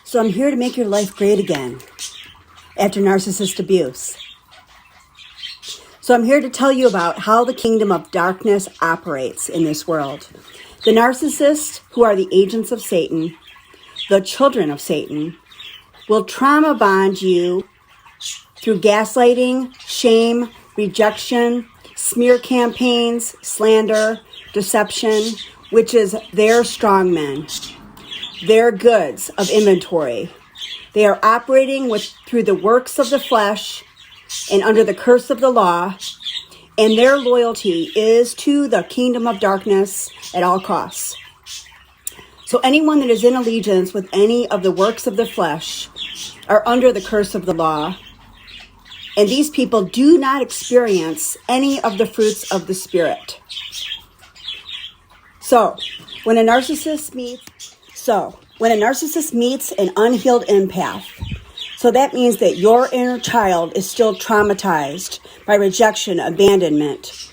So I'm here to make your life great again after narcissist abuse. So I'm here to tell you about how the kingdom of darkness operates in this world. The narcissists, who are the agents of Satan, the children of Satan, will trauma bond you through gaslighting, shame, rejection, smear campaigns, slander, deception, which is their strongmen, their goods of inventory. They are operating through the works of the flesh and under the curse of the law, and their loyalty is to the kingdom of darkness at all costs. So anyone that is in allegiance with any of the works of the flesh are under the curse of the law, and these people do not experience any of the fruits of the Spirit. So when a narcissist meets an unhealed empath, so that means that your inner child is still traumatized by rejection, abandonment.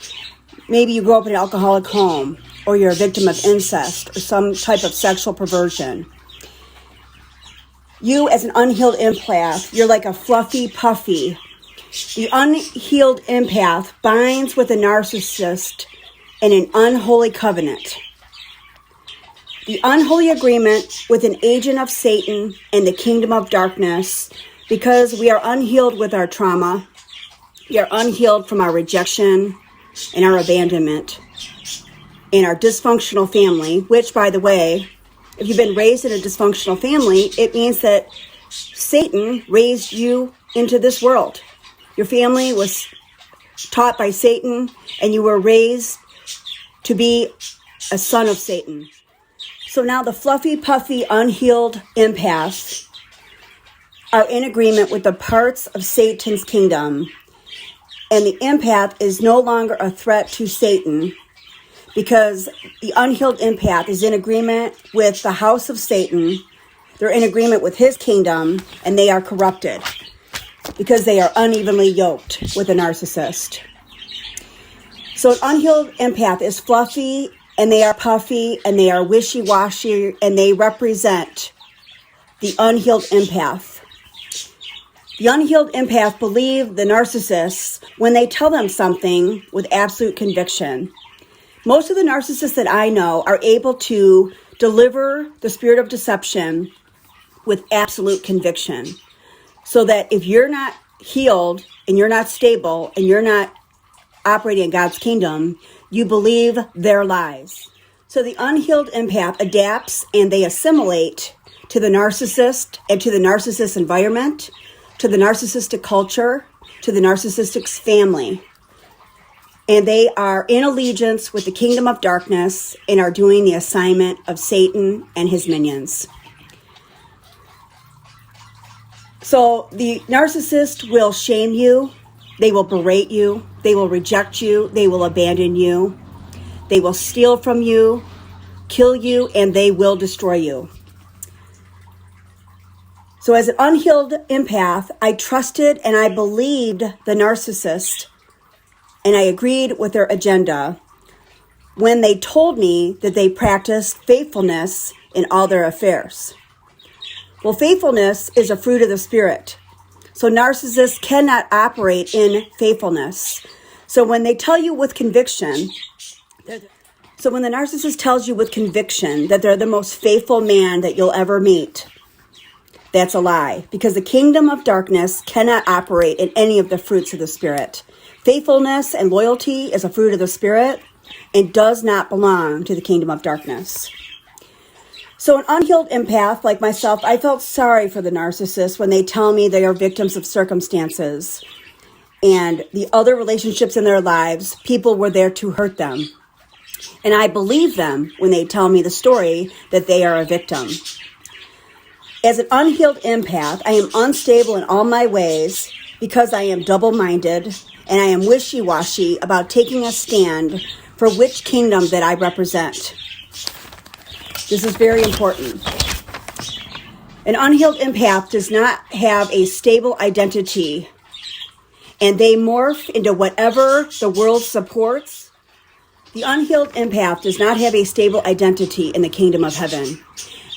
Maybe you grew up in an alcoholic home, or you're a victim of incest or some type of sexual perversion. You, as an unhealed empath, you're like a fluffy puffy. The unhealed empath binds with a narcissist in an unholy covenant. The unholy agreement with an agent of Satan and the kingdom of darkness, because we are unhealed with our trauma, we are unhealed from our rejection and our abandonment and our dysfunctional family, which, by the way, if you've been raised in a dysfunctional family, it means that Satan raised you into this world. Your family was taught by Satan, and you were raised to be a son of Satan. So now the fluffy, puffy, unhealed empaths are in agreement with the parts of Satan's kingdom. And the empath is no longer a threat to Satan, because the unhealed empath is in agreement with the house of Satan. They're in agreement with his kingdom, and they are corrupted because they are unevenly yoked with a narcissist. So an unhealed empath is fluffy, and they are puffy, and they are wishy-washy, and they represent the unhealed empath. The unhealed empath believe the narcissists when they tell them something with absolute conviction. Most of the narcissists that I know are able to deliver the spirit of deception with absolute conviction. So that if you're not healed, and you're not stable, and you're not operating in God's kingdom, you believe their lies. So the unhealed empath adapts and they assimilate to the narcissist and to the narcissist environment, to the narcissistic culture, to the narcissistic family. And they are in allegiance with the kingdom of darkness and are doing the assignment of Satan and his minions. So the narcissist will shame you. They will berate you, they will reject you, they will abandon you, they will steal from you, kill you, and they will destroy you. So as an unhealed empath, I trusted and I believed the narcissist, and I agreed with their agenda when they told me that they practiced faithfulness in all their affairs. Well, faithfulness is a fruit of the Spirit. So narcissists cannot operate in faithfulness. So when they tell you with conviction, when the narcissist tells you with conviction that they're the most faithful man that you'll ever meet, that's a lie, because the kingdom of darkness cannot operate in any of the fruits of the Spirit. Faithfulness and loyalty is a fruit of the Spirit and does not belong to the kingdom of darkness. So an unhealed empath like myself, I felt sorry for the narcissist when they tell me they are victims of circumstances and the other relationships in their lives, people were there to hurt them. And I believe them when they tell me the story that they are a victim. As an unhealed empath, I am unstable in all my ways because I am double-minded and I am wishy-washy about taking a stand for which kingdom that I represent. This is very important. An unhealed empath does not have a stable identity, and they morph into whatever the world supports. The unhealed empath does not have a stable identity in the kingdom of heaven.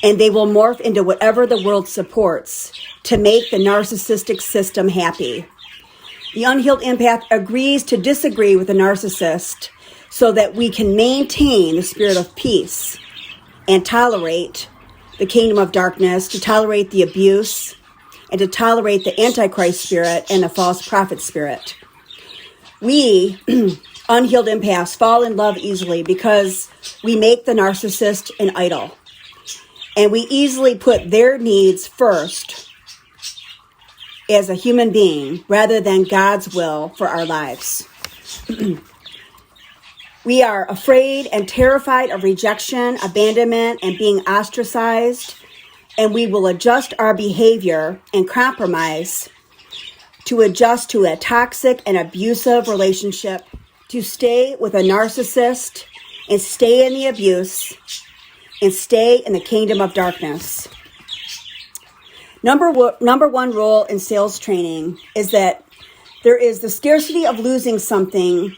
and they will morph into whatever the world supports to make the narcissistic system happy. The unhealed empath agrees to disagree with the narcissist so that we can maintain the spirit of peace and tolerate the kingdom of darkness, to tolerate the abuse, and to tolerate the Antichrist spirit and the false prophet spirit. We, unhealed empaths, fall in love easily because we make the narcissist an idol. And we easily put their needs first as a human being rather than God's will for our lives. We are afraid and terrified of rejection, abandonment, and being ostracized, and we will adjust our behavior and compromise to adjust to a toxic and abusive relationship, to stay with a narcissist and stay in the abuse and stay in the kingdom of darkness. Number one rule in sales training is that there is the scarcity of losing something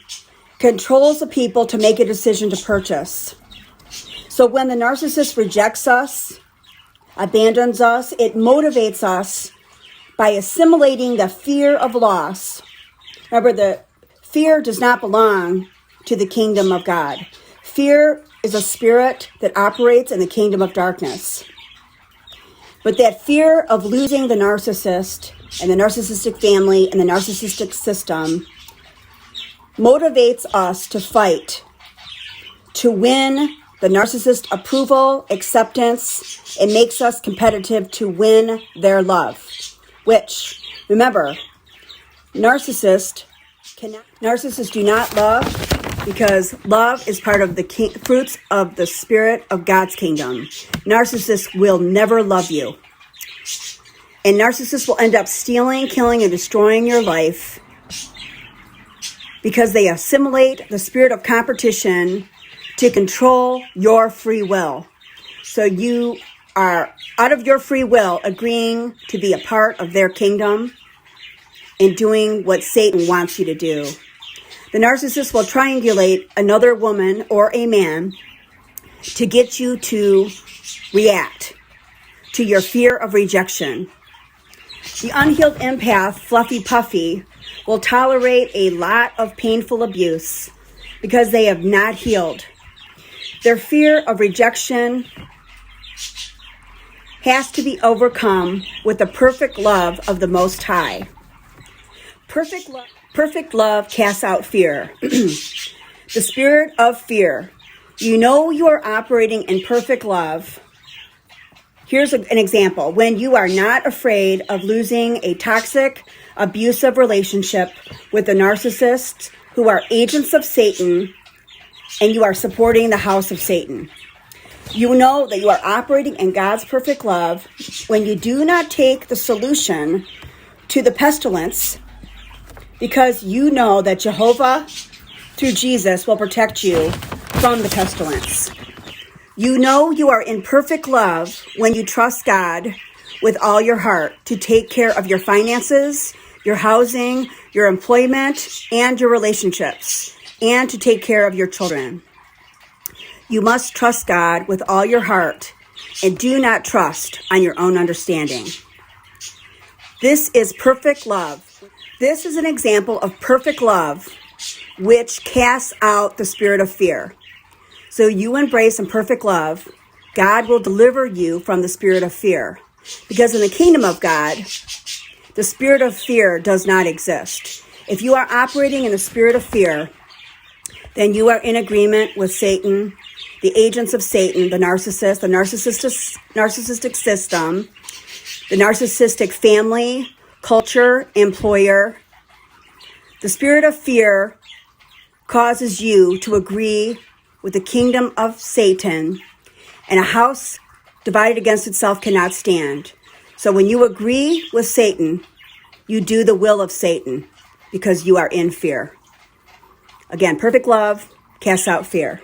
controls the people to make a decision to purchase. So when the narcissist rejects us, abandons us, it motivates us by assimilating the fear of loss. Remember, the fear does not belong to the kingdom of God. Fear is a spirit that operates in the kingdom of darkness. But that fear of losing the narcissist and the narcissistic family and the narcissistic system motivates us to fight, to win the narcissist approval, acceptance. It makes us competitive to win their love, which, remember, narcissists do not love, because love is part of the fruits of the spirit of God's kingdom. Narcissists will never love you. And narcissists will end up stealing, killing, and destroying your life because they assimilate the spirit of competition to control your free will. So you are, out of your free will, agreeing to be a part of their kingdom and doing what Satan wants you to do. The narcissist will triangulate another woman or a man to get you to react to your fear of rejection. The unhealed empath, Fluffy Puffy, will tolerate a lot of painful abuse because they have not healed. Their fear of rejection has to be overcome with the perfect love of the Most High. Perfect love casts out fear. The spirit of fear. You know you are operating in perfect love. Here's an example. When you are not afraid of losing a toxic, abusive relationship with the narcissists who are agents of Satan, and you are supporting the house of Satan. You know that you are operating in God's perfect love when you do not take the solution to the pestilence, because you know that Jehovah, through Jesus, will protect you from the pestilence. You know you are in perfect love when you trust God with all your heart to take care of your finances, your housing, your employment, and your relationships, and to take care of your children. You must trust God with all your heart and do not trust on your own understanding. This is perfect love. This is an example of perfect love, which casts out the spirit of fear. So you embrace in perfect love, God will deliver you from the spirit of fear. Because in the kingdom of God, the spirit of fear does not exist. If you are operating in the spirit of fear, then you are in agreement with Satan, the agents of Satan, the narcissist, the narcissistic system, the narcissistic family, culture, employer. The spirit of fear causes you to agree with the kingdom of Satan, and a house divided against itself cannot stand. So when you agree with Satan, you do the will of Satan because you are in fear. Again, perfect love casts out fear.